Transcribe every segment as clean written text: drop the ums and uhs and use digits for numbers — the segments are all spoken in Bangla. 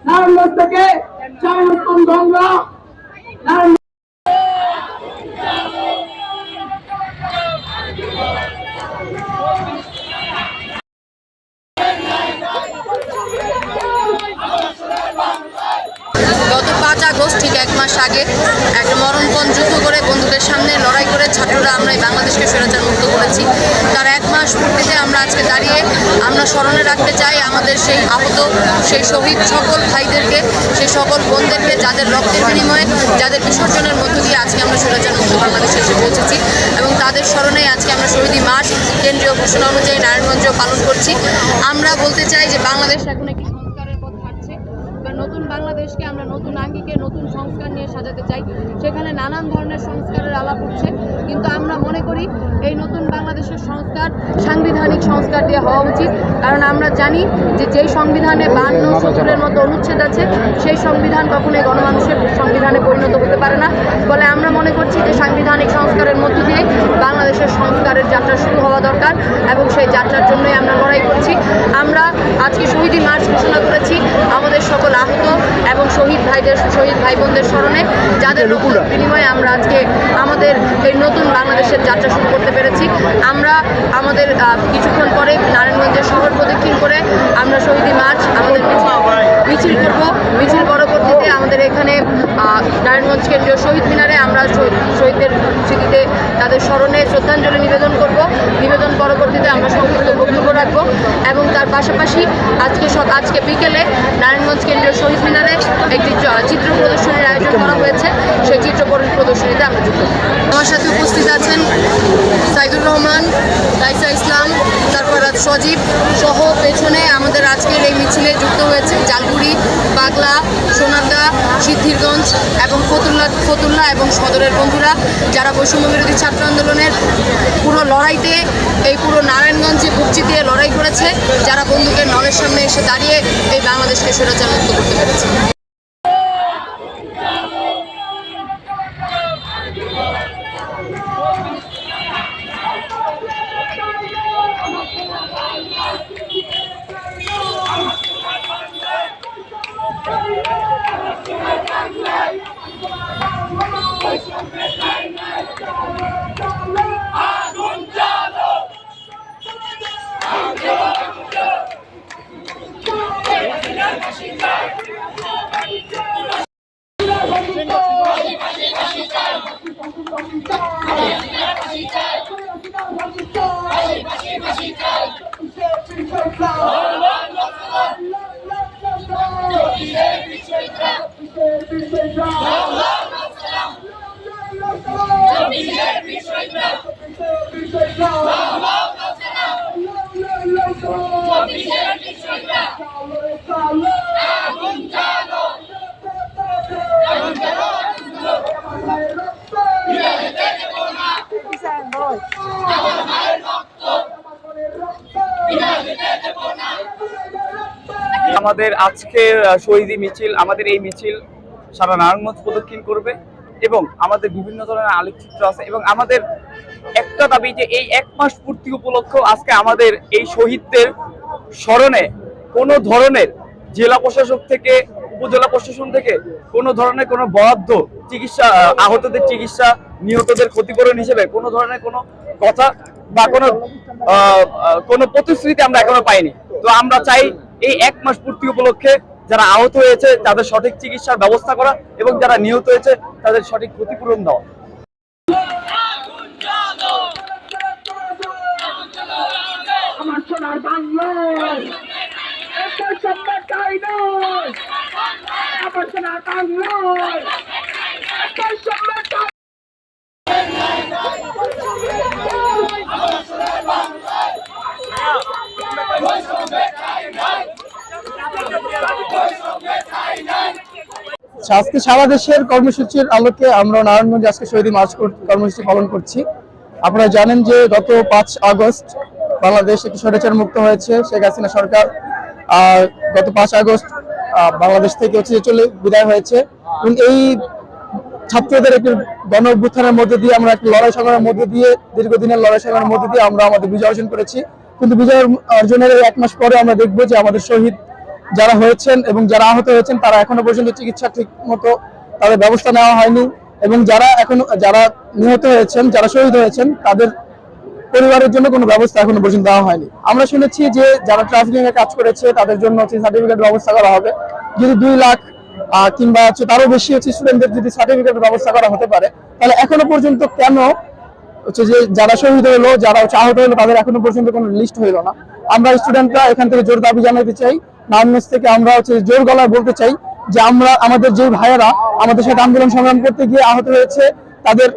নারায়ণগঞ্জ থেকে চারুত্তম গঙ্গা গত 5 আগস্ট ঠিক 1 মাস আগে একটা মরণপণ যুদ্ধ করে বন্ধুদের সামনে লড়াই করে ছাত্ররা আমরা এই বাংলাদেশকে স্বৈরাচার মুক্ত করেছি। তার 1 মাস পূর্তিতে আমরা আজকে দাঁড়িয়ে আমরা স্মরণে রাখতে চাই আমাদের সেই আহত, সেই শহীদ সকল ভাইদেরকে, সেই সকল বোনদেরকে যাদের রক্তের বিনিময়ে, যাদের বিসর্জনের মধ্য দিয়ে আজকে আমরা স্বৈরাচার মুক্ত বাংলাদেশে এসে পৌঁছেছি এবং তাদের স্মরণে আজকে আমরা শহীদি মাস কেন্দ্রীয় ঘোষণা অনুযায়ী নারায়ণগঞ্জেও পালন করছি। আমরা বলতে চাই যে বাংলাদেশ এখন একটি সংস্কারের পথ হাঁটছে। নতুন বাংলাদেশকে আমরা নতুন আঙ্গিকে নতুন সংস্কার নিয়ে সাজাতে চাই। সেখানে নানান ধরনের সংস্কারের আলাপ উঠছে, কিন্তু আমরা মনে করি এই নতুন বাংলাদেশের সংস্কার সাংবিধানিক সংস্কার দিয়ে হওয়া উচিত। কারণ আমরা জানি যে যেই সংবিধানে 52-70-এর মতো অনুচ্ছেদ আছে, সেই সংবিধান কখনোই গণমানুষের সংবিধানে পরিণত হতে পারে না। ফলে আমরা মনে করছি যে সাংবিধানিক সংস্কারের মধ্য দিয়ে বাংলাদেশের সংস্কারের যাত্রা শুরু হওয়া দরকার এবং সেই যাত্রার জন্যই আমরা লড়াই করছি। আমরা আজকে শহীদি মার্চ ঘোষণা করেছি আমাদের সকল আহত এবং শহীদ ভাই বোনদের স্মরণে, যাদের রক্তের বিনিময়ে আমরা আজকে আমাদের এই নতুন বাংলাদেশের যাত্রা শুরু করতে পেরেছি। আমরা আমাদের কিছুক্ষণ পরে নারায়ণগঞ্জের শহর প্রদক্ষিণ করে আমরা শহীদি মার্চ আমাদের মিছিল করব। মিছিল পরবর্তীতে আমাদের এখানে নারায়ণগঞ্জ কেন্দ্রীয় শহীদ মিনারে আমরা শহীদদের স্মৃতিতে তাদের স্মরণে শ্রদ্ধাঞ্জলি নিবেদন করব। নিবেদন পরবর্তীতে আমরা সংক্ষিপ্ত বক্তব্য রাখবো এবং তার পাশাপাশি আজকে বিকেলে নারায়ণগঞ্জ কেন্দ্রীয় শহীদ মিনারে একটি চিত্র প্রদর্শনীর আয়োজন করা হয়েছে। সেই চিত্র প্রদর্শনীতে আমরা যুক্ত। আমার সাথে উপস্থিত আছেন সাইদুর রহমান, রাইসা ইসলাম, তারপর সজীব সহ পেছনে আমাদের আজকের এই মিছিলে যুক্ত হয়েছে জালগুড়ি, বাগলা, সোনারগাঁ, সিদ্ধিরগঞ্জ এবং ফতুল্লা এবং সদরের বন্ধুরা, যারা বৈষম্য বিরোধী ছাত্র আন্দোলনের পুরো লড়াইতে এই পুরো নারায়ণগঞ্জে বুকচি দিয়ে লড়াই করেছে, যারা বন্দুকের নলের সামনে এসে দাঁড়িয়ে এই বাংলাদেশকে স্বৈরাচার মুক্ত করতে পেরেছে। আমাদের আজকের শহীদি মিছিল, আমাদের এই মিছিল সারা নারায়ণগঞ্জ প্রদক্ষিণ করবে এবং আমাদের বিভিন্ন ধরনের আলোকচিত্র আছে এবং আমাদের একটা দাবি যে এই 1 মাস পূর্তি উপলক্ষে আজকে আমাদের এই শহীদদের স্মরণে কোনো ধরনের জেলা প্রশাসক থেকে উপজেলা প্রশাসন থেকে কোনো ধরনের কোনো বরাদ্দ চিকিৎসা, আহতদের চিকিৎসা, নিহতদের ক্ষতিপূরণ হিসেবে কোনো ধরনের কোনো কথা বা কোনো প্রতিশ্রুতি আমরা এখনো পাইনি। তো আমরা চাই এই 1 মাস পূর্তি উপলক্ষে যারা আহত হয়েছে তাদের সঠিক চিকিৎসার ব্যবস্থা করা এবং যারা নিহত হয়েছে তাদের সঠিক ক্ষতিপূরণ দেওয়া। আমার সোনার বাংলায় আমার সোনার বাংলায় আজকে সারা দেশের কর্মসূচির আলোকে আমরা নারায়ণগঞ্জে আজকে শহীদি মার্চ কর্মসূচি পালন করছি। আপনারা জানেন যে গত 5 আগস্ট বাংলাদেশ একটি স্বৈরাচার মুক্ত হয়েছে। শেখ হাসিনা সরকার গত 5 আগস্ট বাংলাদেশ থেকে চলে বিদায় হয়েছে এবং এই ছাত্রদের একটি গণ অভ্যুত্থানের মধ্যে দিয়ে আমরা একটা লড়াই সংগ্রামের মধ্যে দিয়ে দীর্ঘদিনের লড়াই সংগ্রামের মধ্যে দিয়ে আমরা আমাদের বিজয় অর্জন করেছি। কিন্তু বিজয় অর্জনের 1 মাস পরে আমরা দেখবো যে আমাদের শহীদ যারা হয়েছেন এবং যারা আহত হয়েছেন তারা এখনো পর্যন্ত চিকিৎসা ঠিক মতো তাদের ব্যবস্থা নেওয়া হয়নি, এবং যারা নিহত হয়েছেন, যারা শহীদ হয়েছেন, তাদের পরিবারের জন্য কোনো ব্যবস্থা এখনো পর্যন্ত দেওয়া হয়নি। আমরা শুনেছি যে যারা ট্রাফিকিং এ কাজ করেছে তাদের জন্য সার্টিফিকেট ব্যবস্থা করা হবে। যদি 2 লাখ কিংবা তারও বেশি স্টুডেন্টদের যদি সার্টিফিকেটের ব্যবস্থা করা হতে পারে, তাহলে এখনো পর্যন্ত কেন যে যারা শহীদ হলো, যারা আহত হলো, তাদের এখনো পর্যন্ত কোনো লিস্ট হইলো না। আমরা স্টুডেন্টরা এখান থেকে জোর দাবি জানাতে চাই, নারায়ণগঞ্জ থেকে আমরা জোর গলায় বলতে চাই যে আমাদের যে ভাইয়েরা আমাদের সাথে আন্দোলন সংগ্রাম করতে গিয়ে আহত হয়েছে, তাদের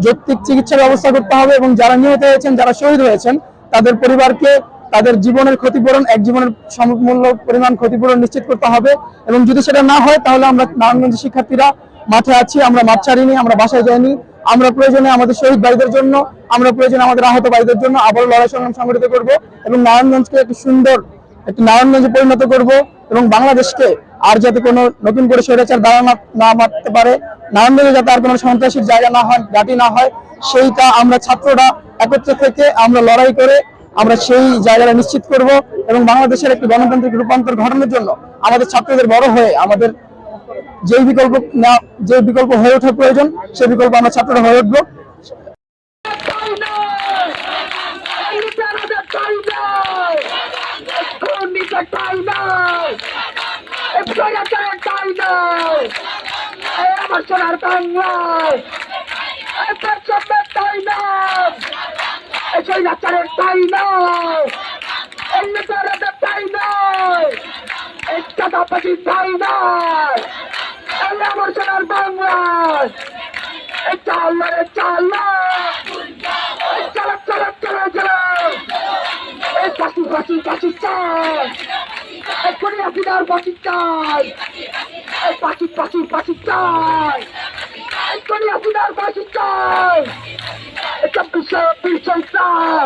যৌক্তিক চিকিৎসার ব্যবস্থা করতে হবে, এবং যারা নিহত হয়েছেন, যারা শহীদ হয়েছেন, তাদের পরিবারকে তাদের জীবনের ক্ষতিপূরণ, এক জীবনের সমমূল্য পরিমাণ ক্ষতিপূরণ নিশ্চিত করতে হবে। এবং যদি সেটা না হয়, তাহলে আমরা নারায়ণগঞ্জের শিক্ষার্থীরা মাঠে আছি, আমরা মাঠ ছাড়িনি, আমরা বাসায় যাইনি। আমরা প্রয়োজনে আমাদের শহীদ ভাইদের জন্য, আমরা প্রয়োজনে আমাদের আহত ভাইদের জন্য আবার লড়াই সংগ্রাম সংগঠিত করব, এবং নারায়ণগঞ্জকে একটি সুন্দর একটি নারায়ণগঞ্জে পরিণত করব, এবং বাংলাদেশকে আর যাতে কোনো নতুন করে স্বৈরাচার দাঁড়া না মারতে পারে, নারায়ণগঞ্জে যাতে আর কোনো সন্ত্রাসীর জায়গা না হয়, ঘাঁটি না হয়, সেইটা আমরা ছাত্ররা একত্রে থেকে আমরা লড়াই করে আমরা সেই জায়গাটা নিশ্চিত করব। এবং বাংলাদেশের একটি গণতান্ত্রিক রূপান্তর ঘটানোর জন্য আমাদের ছাত্রদের বড় হয়ে আমাদের যে বিকল্প হয়ে ওঠার প্রয়োজন, সেই বিকল্প আমরা ছাত্ররা হয়ে উঠবো। তাই নয়, এই বিচারকের তাই নয়, দুর্নীতির তাই নয়, এই স্বৈরাচারের তাই নয়, এই আমার সোনার বাংলায়, এই পেনশনের তাই নয়, এই স্বৈরাচারের তাই নয়, এই বিচারকের তাই নয়, এই চাঁদাবাজির তাই নয়, এই আমার সোনার বাংলায়, এই চাল চলো, এই ফাঁসি চাই, এই কোনি হাসিনার ফাঁসি চাই, এই ফাঁসি চাই, এই কোনি হাসিনার ফাঁসি চাই, এই 24 চাই।